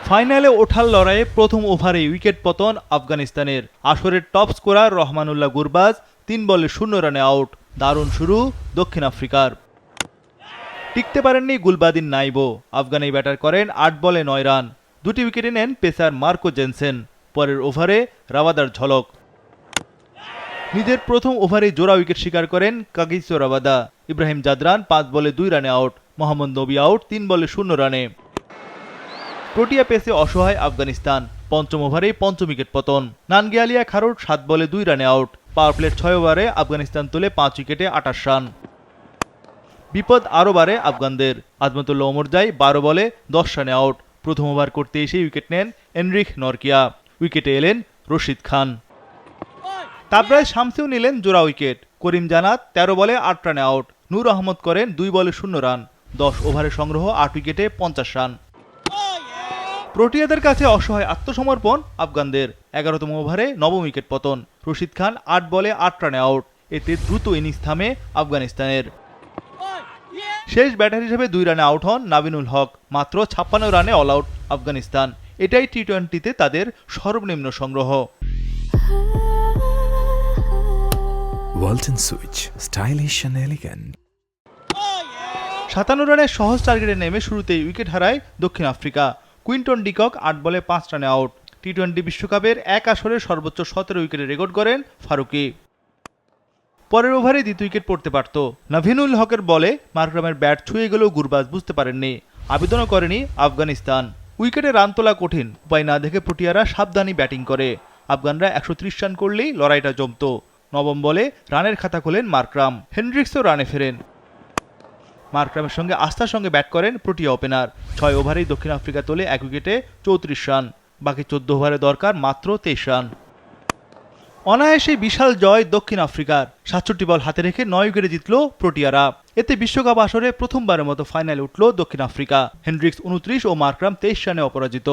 ফাইনালে ওঠার লড়াইয়ে প্রথম ওভারে উইকেট পতন আফগানিস্তানের। আসরের টপ স্কোরার রহমানুল্লাহ গুরবাজ 3 বলে 0 রানে আউট। দারুণ শুরু দক্ষিণ আফ্রিকার। টিকতে পারেননি গুলবাদিন নাইবো। আফগানি ব্যাটার করেন 8 বলে 9 রান। 2টি উইকেটে নেন পেসার মার্কো জেনসেন। পরের ওভারে রাবাদার ঝলক। নিজের প্রথম ওভারে জোড়া উইকেট শিকার করেন কাগিসো রাবাদা। ইব্রাহিম জাদরান 5 বলে 2 রানে আউট। মোহাম্মদ নবী আউট 3 বলে 0 রানে। প্রোটিয়া পেসে অসহায় আফগানিস্তান। পঞ্চম ওভারে পঞ্চম উইকেট পতন। নানগিয়ালিয়া খারুট 7 বলে 2 রানে আউট। পাওয়ার প্লের 6 ওভারে আফগানিস্তান তোলে 5 উইকেটে 28 রান। বিপদ আরও বাড়ে আফগানদের। আজমতুল্লাহ ওমরজাই 12 বলে 10 রানে আউট। প্রথম ওভার করতে এসে উইকেট নেন এনরিখ নরকিয়া। উইকেটে এলেন রশিদ খান। তাবরায় শামসেও নিলেন জোড়া উইকেট। করিম জানাত 13 বলে 8 রানে আউট। নূর আহমদ করেন 2 বলে 0 রান। 10 ওভারে সংগ্রহ 8 উইকেটে 50 রান। প্রোটিয়াদের কাছে অসহায় আত্মসমর্পণ আফগানদের। 11তম ওভারে নবম উইকেট পতন। রশিদ খান 8 বলে 8 রানে আউট। এতে দ্রুত ইনিংস থামে আফগানিস্তানের। শেষ ব্যাটার হিসেবে 2 রানে আউট হন নাবিনুল হক। মাত্র 56 রানে অল আউট আফগানিস্তান। এটাই টি-20তে তাদের সর্বনিম্ন সংগ্রহ। Walton switch, stylish and elegant. 57 রানের সহজ টার্গেটে নেমে শুরুতেই উইকেট হারায় দক্ষিণ আফ্রিকা। কুইন্টন ডিকক 8 বলে 5 রানে আউট। টি-20 বিশ্বকাপের এক আসরে সর্বোচ্চ 17 উইকেটে রেকর্ড করেন ফারুকি। পরের ওভারে 2 উইকেট পড়তে পারত। নাভিনুল হকের বলে মার্করামের ব্যাট ছুঁয়ে গেলেও গুরবাজ বুঝতে পারেননি। আবেদনও করেনি আফগানিস্তান। উইকেটে রান তোলা কঠিন। উপায় না দেখে প্রোটিয়ারা সাবধানী ব্যাটিং করে। আফগানরা 130 রান করলেই লড়াইটা জমত। নবম বলে রানের খাতা খোলেন মার্করাম। হেনড্রিক্সও রানে ফেরেন। মার্করামের সঙ্গে আস্থার সঙ্গে ব্যাট করেন প্রোটিয়া ওপেনার। 6 ওভারেই দক্ষিণ আফ্রিকা তোলে 1 উইকেটে 34 রান। বাকি 14 ওভারে দরকার মাত্র 23 রান। অনায়াসে বিশাল জয় দক্ষিণ আফ্রিকার। 67 বল হাতে রেখে 9 উইকেটে জিতল প্রোটিয়ারা। এতে বিশ্বকাপ আসরে প্রথমবারের মতো ফাইনালে উঠল দক্ষিণ আফ্রিকা। হেনড্রিক্স 29 ও মার্করাম 23 রানে অপরাজিত।